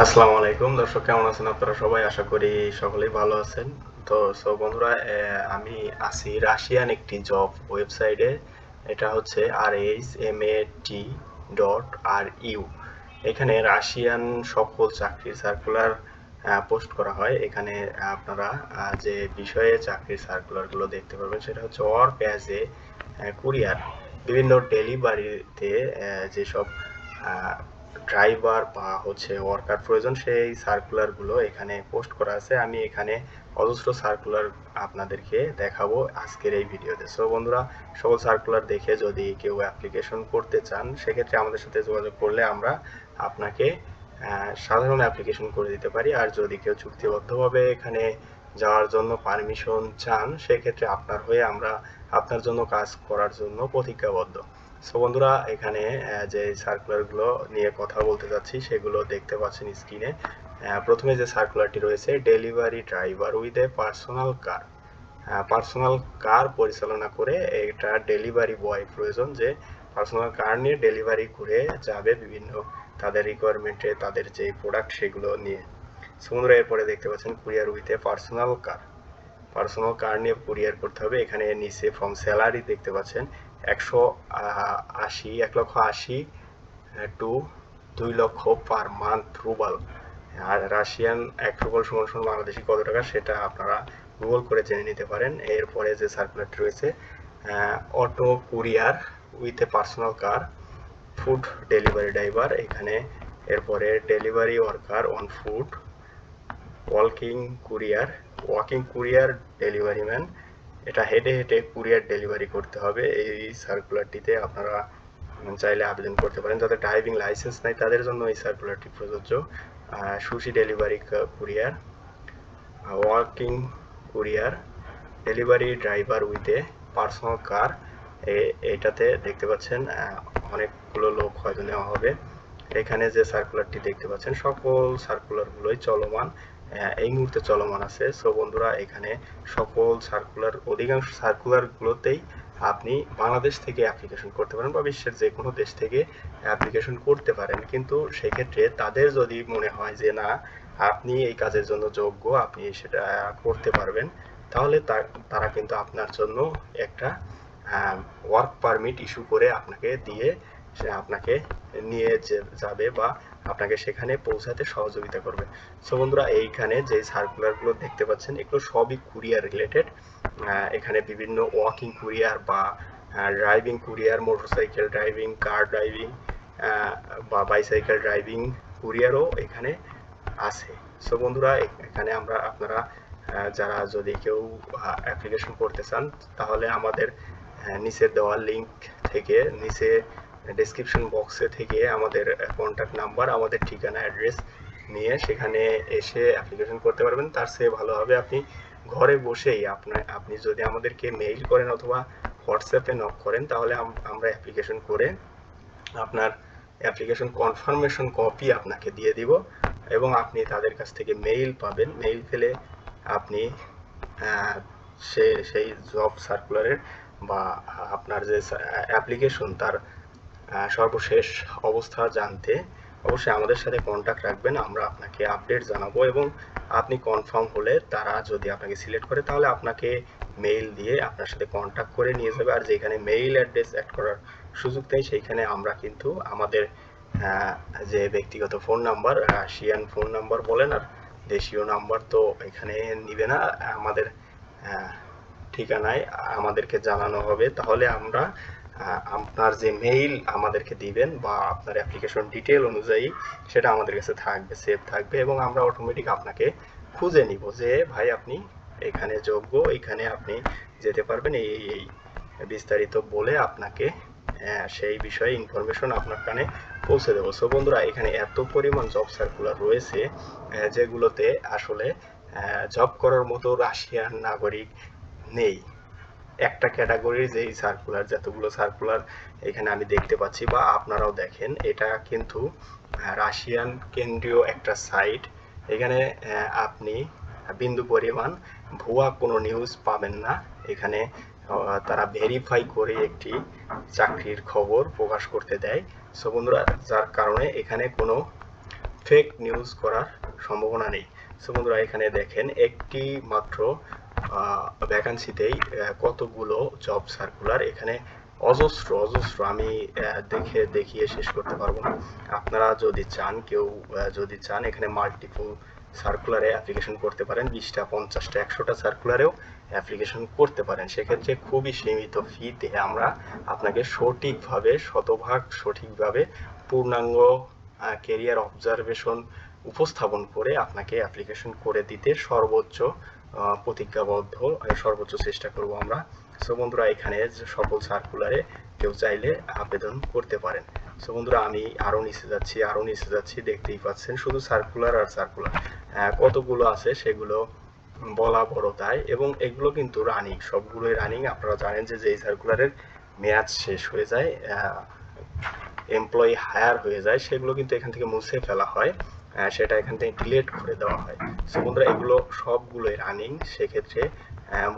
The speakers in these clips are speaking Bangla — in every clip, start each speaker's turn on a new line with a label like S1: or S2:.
S1: আসসালামু আলাইকুম দর্শক, কেমন আছেন আপনারা সবাই? আশা করি সকলেই ভালো আছেন। বন্ধুরা, আমি আছি রাশিয়ান একটি জব ওয়েবসাইটে। এটা হচ্ছে rhmat.ru। এখানে রাশিয়ান সকল চাকরির সার্কুলার পোস্ট করা হয়। এখানে আপনারা যে বিষয়ে চাকরির সার্কুলারগুলো দেখতে পারবেন সেটা হচ্ছে ওয়ার্ক অ্যাজ এ কুরিয়ার। বিভিন্ন ডেলিভারিতে যেসব ড্রাইভার বা হচ্ছে ওয়ার্কার প্রয়োজন সেই সার্কুলারগুলো এখানে পোস্ট করা আছে। আমি এখানে অজস্র সার্কুলার আপনাদেরকে দেখাবো আজকের এই ভিডিওতে। বন্ধুরা, সকল সার্কুলার দেখে যদি কেউ অ্যাপ্লিকেশন করতে চান সেক্ষেত্রে আমাদের সাথে যোগাযোগ করলে আমরা আপনাকে সাধারণ অ্যাপ্লিকেশন করে দিতে পারি। আর যদি কেউ চুক্তিবদ্ধভাবে এখানে যাওয়ার জন্য পারমিশন চান সেক্ষেত্রে আপনার হয়ে আমরা আপনার জন্য কাজ করার জন্য প্রতিজ্ঞাবদ্ধ। বন্ধুরা, এখানে যে সার্কুলারগুলো নিয়ে কথা বলতে যাচ্ছি সেগুলো দেখতে পাচ্ছেন স্ক্রিনে। প্রথমে যে সার্কুলারটি রয়েছে, delivery driver with a personal car. Personal কার পরিচালনা করে এটা ডেলিভারি বয় প্রয়োজন, যে পার্সোনাল কার নিয়ে ডেলিভারি করে যাবে বিভিন্ন তাদের রিকোয়ারমেন্টে তাদের যে প্রোডাক্ট সেগুলো নিয়ে। বন্ধুরা, এরপরে দেখতে পাচ্ছেন courier with a personal car. Personal কার নিয়ে কুরিয়ার করতে হবে। এখানে নিচে ফ্রম স্যালারি দেখতে পাচ্ছেন 1,80,000 টু 2 লক্ষ পার মান্থ রুবল। আর রাশিয়ান 1 রুবল সমান সমান বাংলাদেশি কত টাকা সেটা আপনারা গুগল করে জেনে নিতে পারেন। এরপরে যে সার্কুলারটি রয়েছে, auto courier with a personal car food delivery driver. এখানে এরপরে delivery worker on food walking courier delivery man. এটা হেঁটে হেঁটে কুরিয়ার ডেলিভারি করতে হবে। এই সার্কুলারটিতে আপনারা চাইলে আবেদন করতে পারেন। যাদের ড্রাইভিং লাইসেন্স নাই তাদের জন্য এই সার্কুলারটি প্রযোজ্য। Sushi delivery courier, walking courier, delivery driver with a personal কার। এটাতে দেখতে পাচ্ছেন অনেকগুলো লোক হয়তো নেওয়া হবে। এখানে যে সার্কুলারটি দেখতে পাচ্ছেন সকল সার্কুলারগুলোই চলমান, এই মুহূর্তে চলমান আছে। বন্ধুরা, এখানে সকল সার্কুলার অধিকাংশ সার্কুলারগুলোতেই আপনি বাংলাদেশ থেকে অ্যাপ্লিকেশন করতে পারেন বা বিশ্বের যে কোনো দেশ থেকে অ্যাপ্লিকেশন করতে পারেন। কিন্তু সেক্ষেত্রে তাদের যদি মনে হয় যে না, আপনি এই কাজের জন্য যোগ্য, আপনি সেটা করতে পারবেন, তাহলে তারা কিন্তু আপনার জন্য একটা ওয়ার্ক পারমিট ইস্যু করে আপনাকে দিয়ে সে আপনাকে নিয়ে যাবে বা আপনাকে সেখানে পৌঁছাতে সহযোগিতা করবে। বন্ধুরা, এইখানে যে সার্কুলারগুলো দেখতে পাচ্ছেন এগুলো সবই কুরিয়ার রিলেটেড। এখানে বিভিন্ন ওয়াকিং কুরিয়ার বা ড্রাইভিং কুরিয়ার, মোটরসাইকেল ড্রাইভিং, কার ড্রাইভিং বা বাইসাইকেল ড্রাইভিং কুরিয়ারও এখানে আছে। বন্ধুরা, এখানে আপনারা যারা যদি কেউ অ্যাপ্লিকেশন করতে চান তাহলে আমাদের নিচে দেওয়া লিঙ্ক থেকে, নিচে ডেসক্রিপশন বক্সে থেকে আমাদের কন্ট্যাক্ট নাম্বার, আমাদের ঠিকানা, অ্যাড্রেস নিয়ে সেখানে এসে অ্যাপ্লিকেশন করতে পারবেন। তার চেয়ে ভালো হবে আপনি ঘরে বসেই আপনি যদি আমাদেরকে মেইল করেন অথবা হোয়াটসঅ্যাপে নক করেন তাহলে আমরা অ্যাপ্লিকেশন করে আপনার অ্যাপ্লিকেশন কনফার্মেশন কপি আপনাকে দিয়ে দিব এবং আপনি তাদের কাছ থেকে মেইল পাবেন। মেইল পেলে আপনি সেই জব সার্কুলারের বা আপনার যে অ্যাপ্লিকেশন তার সর্বশেষ অবস্থা জানতে অবশ্যই আমাদের সাথে কন্ট্যাক্ট রাখবেন। আমরা আপনাকে আপডেট জানাবো এবং আপনি কনফার্ম হলে তারা যদি আপনাকে সিলেক্ট করে তাহলে আপনাকে মেইল দিয়ে আপনার সাথে কন্ট্যাক্ট করে নিয়ে যাবে। আর যেখানে মেইল অ্যাড্রেস অ্যাড করার সুযোগ নেই সেইখানে আমরা কিন্তু আমাদের যে ব্যক্তিগত phone number, Russian phone number বলেন আর দেশীয় নাম্বার তো এখানে নিবে না, আমাদের ঠিকানায় আমাদেরকে জানানো হবে। তাহলে আমরা আপনার যে মেইল আমাদেরকে দিবেন বা আপনার অ্যাপ্লিকেশন ডিটেল অনুযায়ী সেটা আমাদের কাছে থাকবে, সেভ থাকবে এবং আমরা অটোমেটিক আপনাকে খুঁজে নিব যে ভাই আপনি এখানে যোগ্য, এখানে আপনি যেতে পারবেন, এই বিস্তারিত বলে আপনাকে সেই বিষয়ে ইনফরমেশন আপনার কানে পৌঁছে দেবো। বন্ধুরা, এখানে এত পরিমাণ জব সার্কুলার রয়েছে যেগুলোতে আসলে জব করার মতো রাশিয়ান নাগরিক নেই। একটা ক্যাটাগরির যেই সার্কুলার, যতগুলো সার্কুলার এখানে আমি দেখতে পাচ্ছি বা আপনারাও দেখেন, এটা কিন্তু রাশিয়ান কেন্দ্রীয় একটা সাইট। এখানে আপনি বিন্দু পরিমাণ ভুয়া কোনো নিউজ পাবেন না। এখানে তারা ভেরিফাই করে একটি চাকরির খবর প্রকাশ করতে দেয়। বন্ধুরা, যার কারণে এখানে কোনো ফেক নিউজ করার সম্ভাবনা নেই। সো বন্ধুরা এখানে দেখেন একটি মাত্র ভ্যাকান্সিতেই কতগুলো জব সার্কুলার, এখানে অজস্র অজস্র, আমি দেখিয়ে শেষ করতে পারবো না। আপনারা যদি চান, যদি চান এখানে মাল্টিপল সার্কুলারে অ্যাপ্লিকেশন করতে পারেন, 20টা 50টা 100টা সার্কুলারেও অ্যাপ্লিকেশন করতে পারেন। সেক্ষেত্রে খুবই সীমিত ফিতে আমরা আপনাকে সঠিকভাবে, শতভাগ সঠিকভাবে পূর্ণাঙ্গ কেরিয়ার অবজারভেশন উপস্থাপন করে আপনাকে অ্যাপ্লিকেশন করে দিতে সর্বোচ্চ প্রতিজ্ঞাবদ্ধ, সর্বোচ্চ চেষ্টা করব আমরা। সো বন্ধুরা এখানে সকল সার্কুলারে কেউ চাইলে আবেদন করতে পারেন। সো বন্ধুরা আমি আরও নিচে যাচ্ছি, দেখতেই পাচ্ছেন শুধু সার্কুলার আর সার্কুলার, কতগুলো আছে সেগুলো বলা বড় তাই, এবং এগুলো কিন্তু রানিং, সবগুলোই রানিং। আপনারা জানেন যে যেই সার্কুলারের মেয়াদ শেষ হয়ে যায়, এমপ্লয়ি হায়ার হয়ে যায়, সেগুলো কিন্তু এখান থেকে মুছে ফেলা হয়, সেটা এখান থেকে ডিলিট করে দেওয়া হয়। সো বন্ধুরা এগুলো সবগুলোই রানিং, সেক্ষেত্রে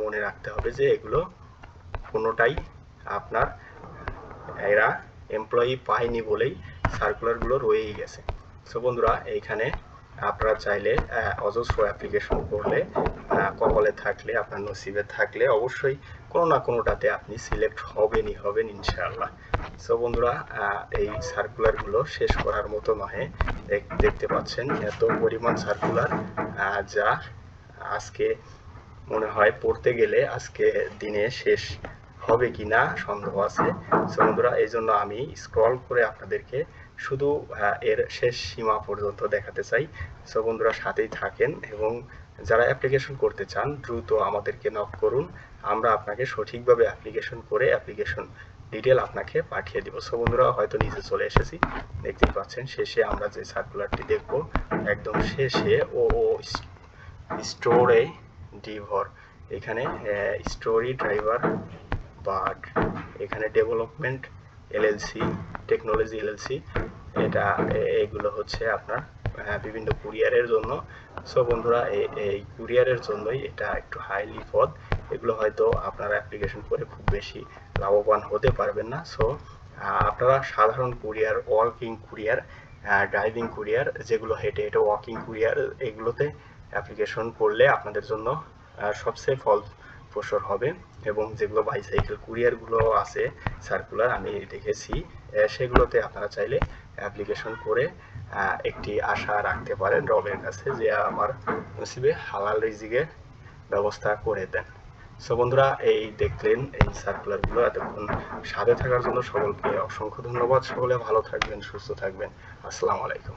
S1: মনে রাখতে হবে যে এগুলো কোনোটাই আপনার এরা এমপ্লয়ি পায়নি বলেই সার্কুলারগুলো রয়েই গেছে। সো বন্ধুরা এইখানে আপনারা চাইলে অজস্র অ্যাপ্লিকেশন করলে, কপালে থাকলে, আপনার নসিবে থাকলে অবশ্যই কোনো না কোনোটাতে আপনি সিলেক্ট হবেন ইনশাআল্লাহ। সো বন্ধুরা এই সার্কুলারগুলো শেষ করার মতো নয়, দেখতে পাচ্ছেন এত পরিমাণ সার্কুলার, যা আজকে মনে হয় পড়তে গেলে আজকে দিনে শেষ হবে কিনা সন্দেহ আছে। সো বন্ধুরা এই জন্য আমি স্ক্রল করে আপনাদেরকে শুধু এর শেষ সীমা পর্যন্ত দেখাতে চাই। সো বন্ধুরা সাথেই থাকেন, এবং যারা অ্যাপ্লিকেশন করতে চান দ্রুত আমাদেরকে নক করুন, আমরা আপনাকে সঠিকভাবে অ্যাপ্লিকেশন করে অ্যাপ্লিকেশন ডিটেল আপনাকে পাঠিয়ে দিব। সো বন্ধুরা হয়তো নিচে চলে এসেছি, দেখতেই পাচ্ছেন শেষে আমরা যে সার্কুলারটি দেখব, একদম শেষে স্টোরে ডিভর, এখানে স্টোরি ড্রাইভার বাট, এখানে ডেভেলপমেন্ট এলএলসি, টেকনোলজি এলএলসি, এটা এইগুলো হচ্ছে আপনার বিভিন্ন কুরিয়ারের জন্য। সো বন্ধুরা এই কুরিয়ারের জন্যই এটা একটু হাইলি পদ, এগুলো হয়তো আপনারা অ্যাপ্লিকেশন করে খুব বেশি লাভবান হতে পারবেন না। সো আপনারা সাধারণ courier, working courier, driving courier, যেগুলো হেঁটে হেঁটে ওয়াকিং কুরিয়ার, এগুলোতে অ্যাপ্লিকেশন করলে আপনাদের জন্য সবচেয়ে ফলপ্রসূ হবে। এবং যেগুলো বাইসাইকেল কুরিয়ারগুলো আছে সার্কুলার আমি দেখেছি, সেগুলোতে আপনারা চাইলে অ্যাপ্লিকেশন করে একটি আশা রাখতে পারেন রবের কাছে যে আমার নসিবে হালাল রিজিকের ব্যবস্থা করে দেন। সো বন্ধুরা এই দেখলেন এই সার্কুলারগুলো, এতক্ষণ সাথে থাকার জন্য সকলকে অসংখ্য ধন্যবাদ। সকলে ভালো থাকবেন, সুস্থ থাকবেন। আসসালামু আলাইকুম।